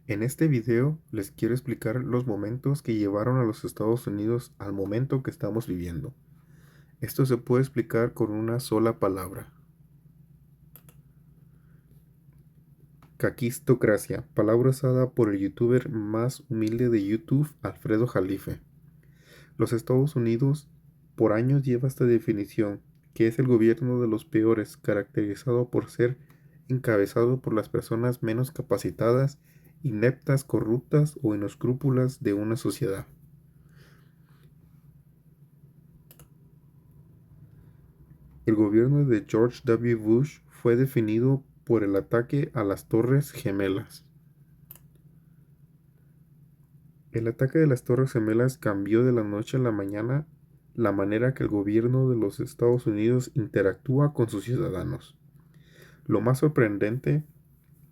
En este video les quiero explicar los momentos que llevaron a los Estados Unidos al momento que estamos viviendo. Esto se puede explicar con una sola palabra. Caquistocracia, palabra usada por el youtuber más humilde de YouTube, Alfredo Jalife. Los Estados Unidos por años lleva esta definición, que es el gobierno de los peores, caracterizado por ser encabezado por las personas menos capacitadas, ineptas, corruptas o inescrúpulas de una sociedad. El gobierno de George W. Bush fue definido por el ataque a las Torres Gemelas. El ataque de las Torres Gemelas cambió de la noche a la mañana la manera que el gobierno de los Estados Unidos interactúa con sus ciudadanos. Lo más sorprendente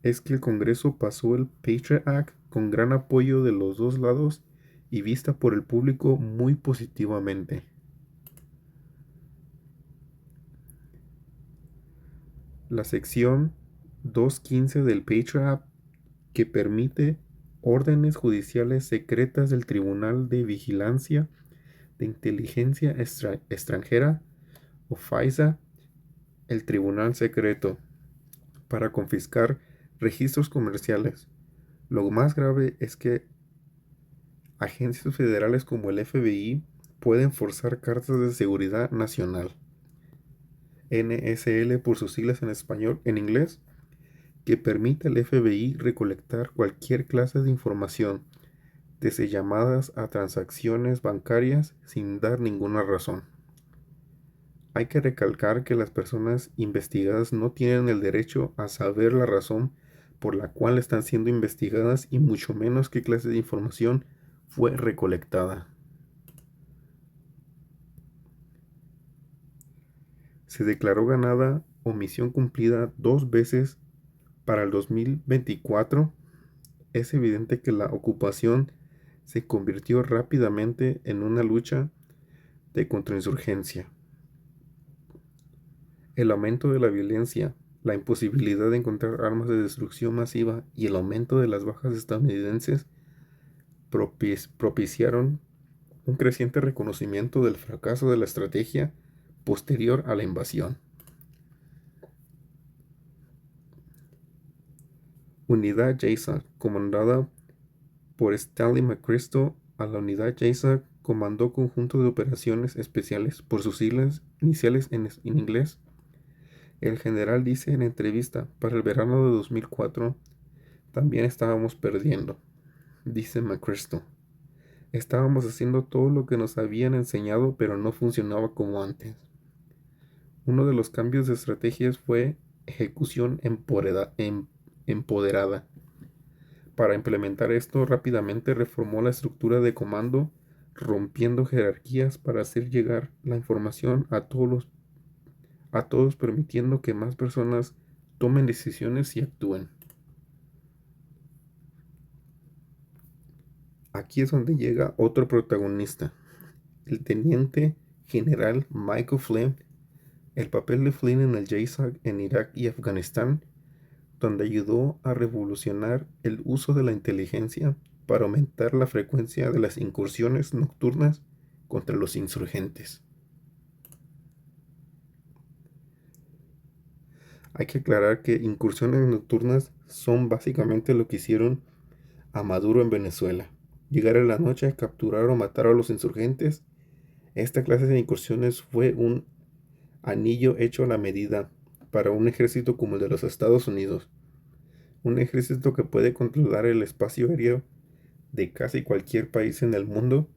es que el Congreso pasó el Patriot Act con gran apoyo de los dos lados y vista por el público muy positivamente. La sección 215 del Patriot Act, que permite órdenes judiciales secretas del Tribunal de Vigilancia de Inteligencia Extranjera o FISA, el Tribunal Secreto, para confiscar registros comerciales. Lo más grave es que agencias federales como el FBI pueden forzar cartas de seguridad nacional, NSL por sus siglas en español, en inglés, que permite al FBI recolectar cualquier clase de información, desde llamadas a transacciones bancarias sin dar ninguna razón. Hay que recalcar que las personas investigadas no tienen el derecho a saber la razón por la cual están siendo investigadas y mucho menos qué clase de información fue recolectada. Se declaró ganada o misión cumplida 2 veces para el 2024. Es evidente que la ocupación se convirtió rápidamente en una lucha de contrainsurgencia. El aumento de la violencia, la imposibilidad de encontrar armas de destrucción masiva y el aumento de las bajas estadounidenses propiciaron un creciente reconocimiento del fracaso de la estrategia posterior a la invasión. Unidad JSOC, comandada por Stanley McChrystal. A la unidad JSOC comandó Conjunto de Operaciones Especiales por sus siglas iniciales en inglés. El general dice en entrevista: para el verano de 2004 también estábamos perdiendo, dice McChrystal. Estábamos haciendo todo lo que nos habían enseñado, pero no funcionaba como antes. Uno de los cambios de estrategias fue ejecución empoderada. Para implementar esto, rápidamente reformó la estructura de comando, rompiendo jerarquías para hacer llegar la información a todos, permitiendo que más personas tomen decisiones y actúen. Aquí es donde llega otro protagonista, el teniente general Michael Flynn. El papel de Flynn en el JSOC en Irak y Afganistán, donde ayudó a revolucionar el uso de la inteligencia para aumentar la frecuencia de las incursiones nocturnas contra los insurgentes. Hay que aclarar que incursiones nocturnas son básicamente lo que hicieron a Maduro en Venezuela. Llegar en la noche a capturar o matar a los insurgentes. Esta clase de incursiones fue un anillo hecho a la medida para un ejército como el de los Estados Unidos. Un ejército que puede controlar el espacio aéreo de casi cualquier país en el mundo,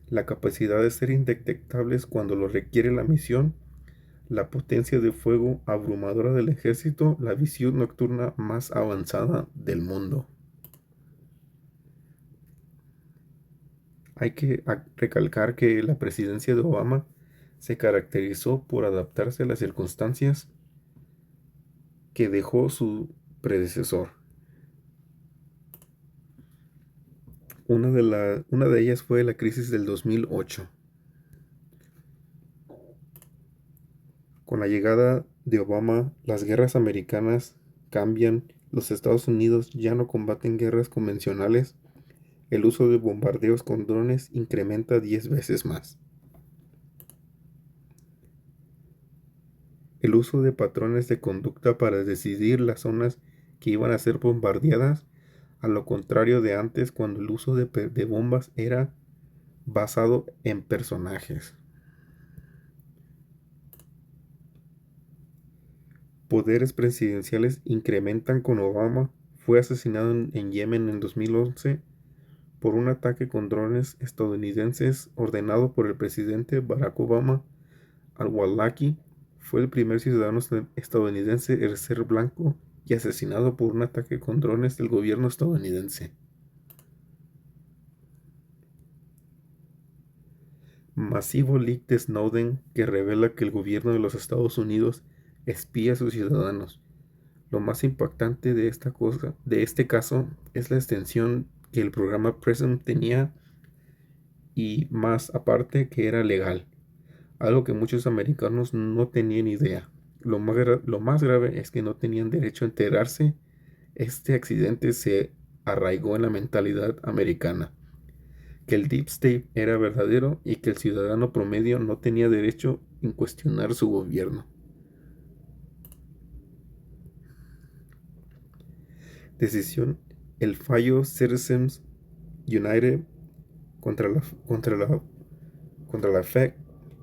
la capacidad de ser indetectables cuando lo requiere la misión, la potencia de fuego abrumadora del ejército, la visión nocturna más avanzada del mundo. Hay que recalcar que la presidencia de Obama se caracterizó por adaptarse a las circunstancias que dejó su predecesor. Una de ellas fue la crisis del 2008. Con la llegada de Obama, las guerras americanas cambian los Estados Unidos ya no combaten guerras convencionales, el uso de bombardeos con drones incrementa 10 veces más. El uso de patrones de conducta para decidir las zonas que iban a ser bombardeadas, a lo contrario de antes cuando el uso de bombas era basado en personajes. Poderes presidenciales incrementan con Obama. Fue asesinado en Yemen en 2011 por un ataque con drones estadounidenses ordenado por el presidente Barack Obama. Al-Awlaki fue el primer ciudadano estadounidense en ser blanco y asesinado por un ataque con drones del gobierno estadounidense. Masivo leak de Snowden que revela que el gobierno de los Estados Unidos espía a sus ciudadanos. Lo más impactante de este caso, es la extensión que el programa PRISM tenía y más aparte que era legal, algo que muchos americanos no tenían idea. Lo más grave es que no tenían derecho a enterarse. Este accidente se arraigó en la mentalidad americana, que el Deep State era verdadero y que el ciudadano promedio no tenía derecho en cuestionar su gobierno. Decisión: el fallo Citizens United contra la, contra la, contra la FEC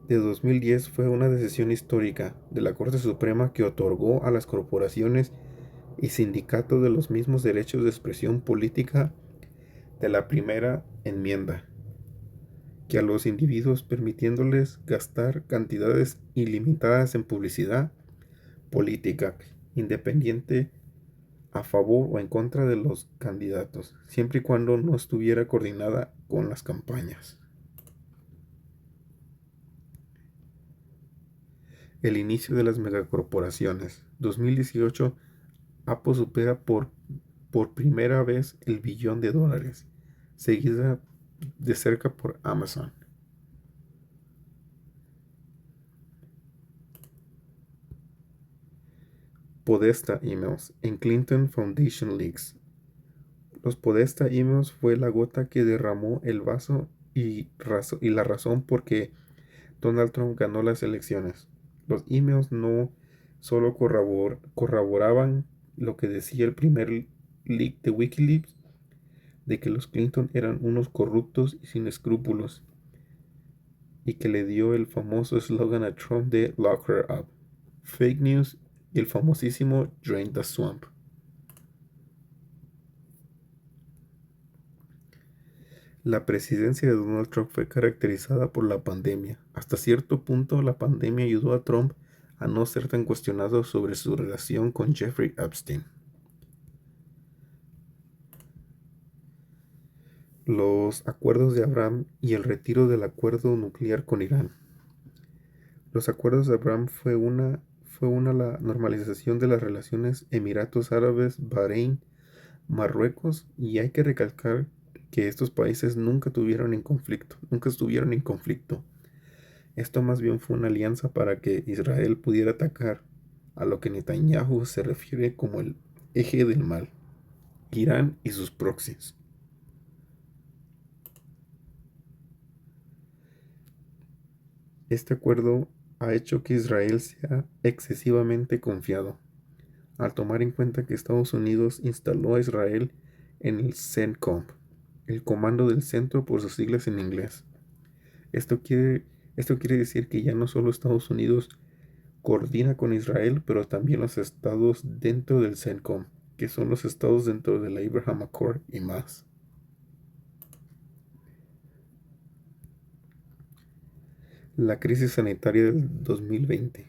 de 2010 fue una decisión histórica de la Corte Suprema que otorgó a las corporaciones y sindicatos de los mismos derechos de expresión política de la primera enmienda que a los individuos, permitiéndoles gastar cantidades ilimitadas en publicidad política, independiente a favor o en contra de los candidatos, siempre y cuando no estuviera coordinada con las campañas. El inicio de las megacorporaciones. 2018, Apple supera por primera vez el $1 billón, seguida de cerca por Amazon. Podesta Emails en Clinton Foundation Leaks. Los Podesta Emails fue la gota que derramó el vaso y la razón por que Donald Trump ganó las elecciones. Los emails no solo corroboraban lo que decía el primer leak de Wikileaks, de que los Clinton eran unos corruptos y sin escrúpulos, y que le dio el famoso eslogan a Trump de Lock her up, fake news y el famosísimo Drain the Swamp. La presidencia de Donald Trump fue caracterizada por la pandemia. Hasta cierto punto, la pandemia ayudó a Trump a no ser tan cuestionado sobre su relación con Jeffrey Epstein. Los acuerdos de Abraham y el retiro del acuerdo nuclear con Irán. Los acuerdos de Abraham fue la normalización de las relaciones Emiratos Árabes, Bahrein, Marruecos, y hay que recalcar que estos países nunca estuvieron en conflicto. Esto más bien fue una alianza para que Israel pudiera atacar a lo que Netanyahu se refiere como el eje del mal, Irán y sus proxies. Este acuerdo ha hecho que Israel sea excesivamente confiado, al tomar en cuenta que Estados Unidos instaló a Israel en el CENTCOM, el Comando del Centro por sus siglas en inglés. Esto quiere, esto quiere decir que ya no solo Estados Unidos coordina con Israel, pero también los estados dentro del CENTCOM, que son los estados dentro del Abraham Accord y más. La crisis sanitaria del 2020.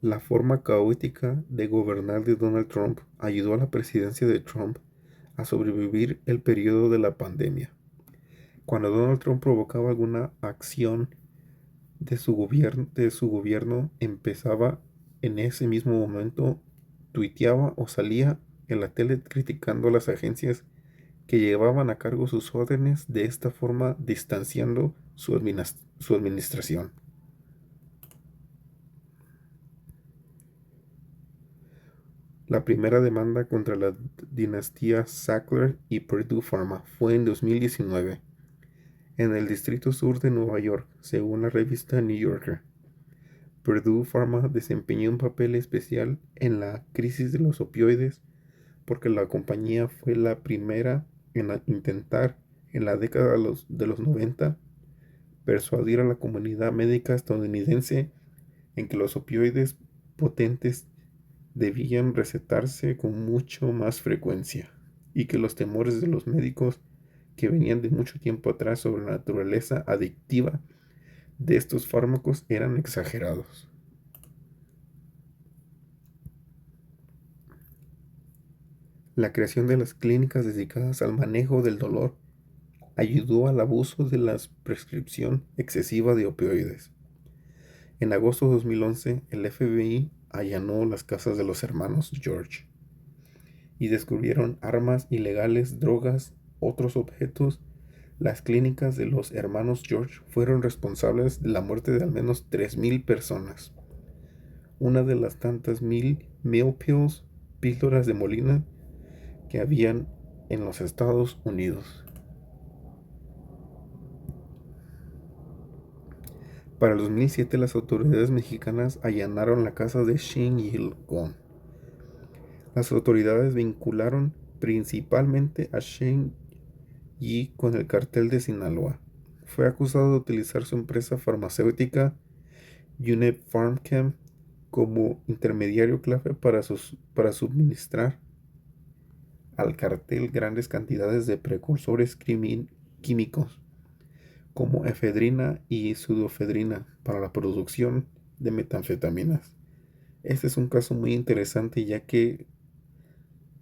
La forma caótica de gobernar de Donald Trump ayudó a la presidencia de Trump a sobrevivir el periodo de la pandemia. Cuando Donald Trump provocaba alguna acción de su gobierno, empezaba en ese mismo momento, tuiteaba o salía en la tele criticando a las agencias que llevaban a cargo sus órdenes, de esta forma distanciando su administración. La primera demanda contra la dinastía Sackler y Purdue Pharma fue en 2019, en el Distrito Sur de Nueva York, según la revista New Yorker. Purdue Pharma desempeñó un papel especial en la crisis de los opioides porque la compañía fue la primera en intentar, en la década de los 90, persuadir a la comunidad médica estadounidense en que los opioides potentes debían recetarse con mucho más frecuencia y que los temores de los médicos que venían de mucho tiempo atrás sobre la naturaleza adictiva de estos fármacos eran exagerados. La creación de las clínicas dedicadas al manejo del dolor ayudó al abuso de la prescripción excesiva de opioides. En agosto de 2011, el FBI allanó las casas de los hermanos George y descubrieron armas ilegales, drogas, otros objetos. Las clínicas de los hermanos George fueron responsables de la muerte de al menos 3,000 personas. Una de las tantas meal pills, píldoras de molina, que habían en los Estados Unidos. Para el 2007, las autoridades mexicanas allanaron la casa de Shen Yil-gong. Las autoridades vincularon principalmente a Shen Yi con el cartel de Sinaloa. Fue acusado de utilizar su empresa farmacéutica Unit PharmChem como intermediario clave para suministrar al cartel grandes cantidades de precursores químicos como efedrina y pseudoefedrina para la producción de metanfetaminas. Este es un caso muy interesante ya que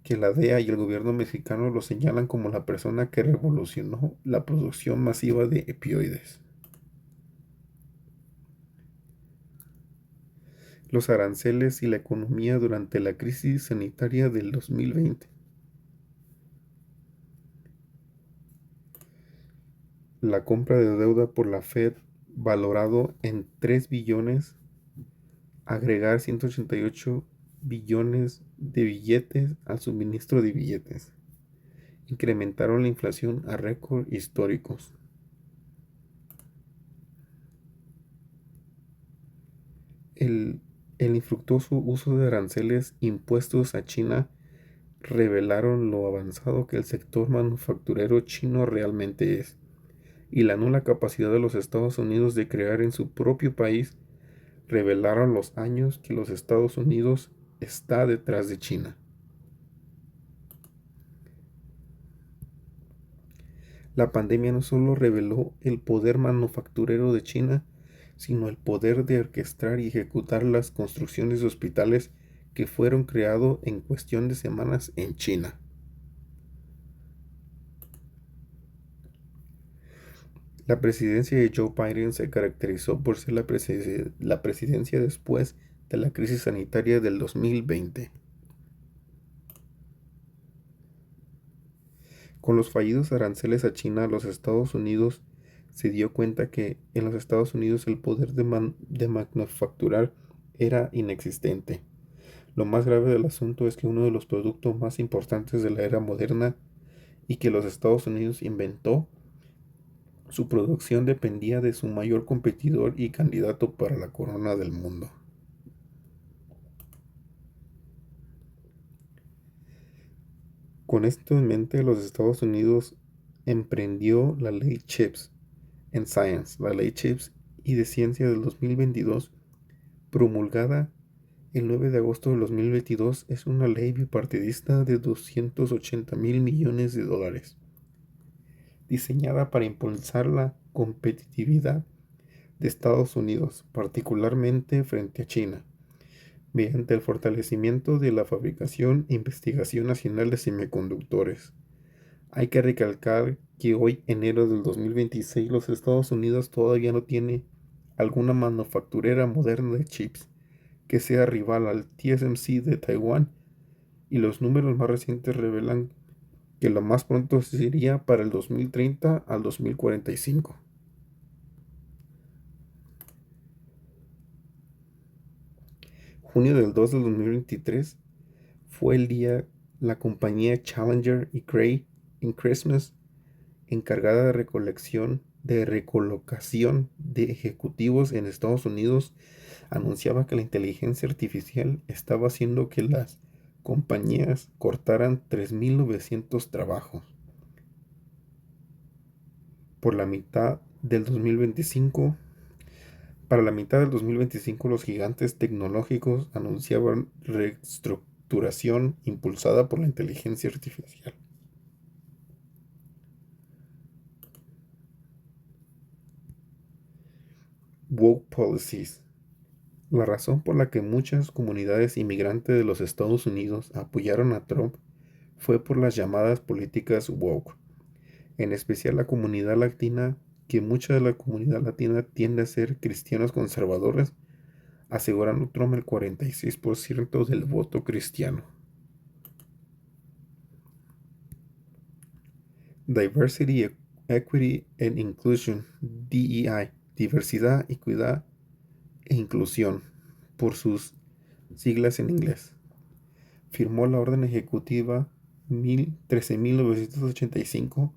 la DEA y el gobierno mexicano lo señalan como la persona que revolucionó la producción masiva de opioides. Los aranceles y la economía durante la crisis sanitaria del 2020. La compra de deuda por la Fed valorado en 3 billones, agregar 188 billones de billetes al suministro de billetes. Incrementaron la inflación a récord históricos. El, el infructuoso uso de aranceles impuestos a China revelaron lo avanzado que el sector manufacturero chino realmente es, y la nula capacidad de los Estados Unidos de crear en su propio país revelaron los años que los Estados Unidos está detrás de China. La pandemia no solo reveló el poder manufacturero de China, sino el poder de orquestar y ejecutar las construcciones de hospitales que fueron creados en cuestión de semanas en China. La presidencia de Joe Biden se caracterizó por ser la presidencia después de la crisis sanitaria del 2020. Con los fallidos aranceles a China, los Estados Unidos se dio cuenta que en los Estados Unidos el poder de manufacturar era inexistente. Lo más grave del asunto es que uno de los productos más importantes de la era moderna y que los Estados Unidos inventó, su producción dependía de su mayor competidor y candidato para la corona del mundo. Con esto en mente, los Estados Unidos emprendió la ley CHIPS and Science, la ley CHIPS y de Ciencia del 2022, promulgada el 9 de agosto del 2022, es una ley bipartidista de 280 mil millones de dólares, diseñada para impulsar la competitividad de Estados Unidos, particularmente frente a China, mediante el fortalecimiento de la fabricación e investigación nacional de semiconductores. Hay que recalcar que hoy, enero del 2026, los Estados Unidos todavía no tiene alguna manufacturera moderna de chips que sea rival al TSMC de Taiwán, y los números más recientes revelan que lo más pronto sería para el 2030 al 2045. Junio del 2 del 2023 fue el día la compañía Challenger y Cray en Christmas, encargada de recolocación de ejecutivos en Estados Unidos, anunciaba que la inteligencia artificial estaba haciendo que las compañías cortaran 3.900 trabajos. Por la mitad del 2025, para la mitad del 2025, los gigantes tecnológicos anunciaban reestructuración impulsada por la inteligencia artificial. Woke policies. La razón por la que muchas comunidades inmigrantes de los Estados Unidos apoyaron a Trump fue por las llamadas políticas woke, en especial la comunidad latina, que mucha de la comunidad latina tiende a ser cristianos conservadores, asegurando Trump el 46% del voto cristiano. Diversity, Equity and Inclusion, DEI, diversidad, equidad e inclusión, por sus siglas en inglés. Firmó la Orden Ejecutiva 13.985,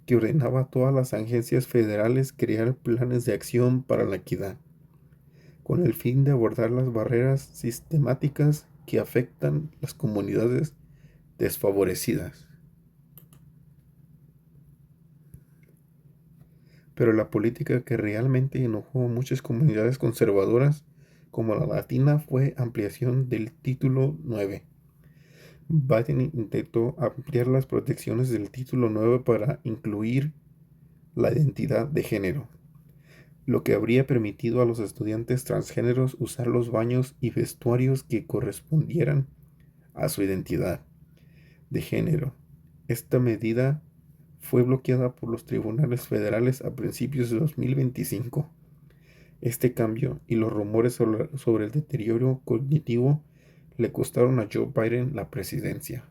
que ordenaba a todas las agencias federales crear planes de acción para la equidad, con el fin de abordar las barreras sistemáticas que afectan las comunidades desfavorecidas. Pero la política que realmente enojó a muchas comunidades conservadoras, como la latina, fue ampliación del Título 9. Biden intentó ampliar las protecciones del Título 9 para incluir la identidad de género, lo que habría permitido a los estudiantes transgéneros usar los baños y vestuarios que correspondieran a su identidad de género. Esta medida fue bloqueada por los tribunales federales a principios de 2025. Este cambio y los rumores sobre el deterioro cognitivo le costaron a Joe Biden la presidencia.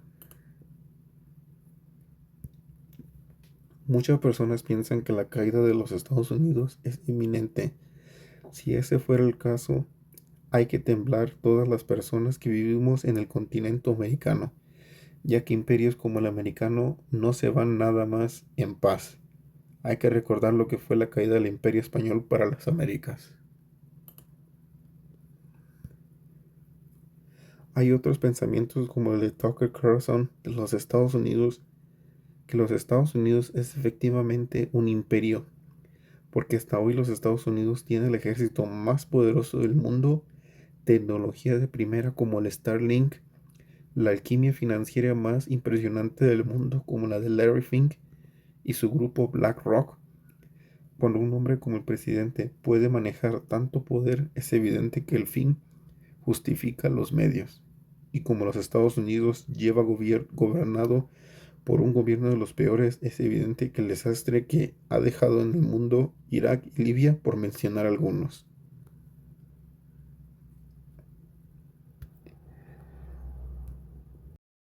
Muchas personas piensan que la caída de los Estados Unidos es inminente. Si ese fuera el caso, hay que temblar todas las personas que vivimos en el continente americano, ya que imperios como el americano no se van nada más en paz. Hay que recordar lo que fue la caída del Imperio Español para las Américas. Hay otros pensamientos como el de Tucker Carlson de los Estados Unidos, que los Estados Unidos es efectivamente un imperio, porque hasta hoy los Estados Unidos tienen el ejército más poderoso del mundo, tecnología de primera como el Starlink, la alquimia financiera más impresionante del mundo como la de Larry Fink y su grupo BlackRock. Cuando un hombre como el presidente puede manejar tanto poder, es evidente que el fin justifica los medios. Y como los Estados Unidos lleva gobernado por un gobierno de los peores, es evidente que el desastre que ha dejado en el mundo Irak y Libia, por mencionar algunos.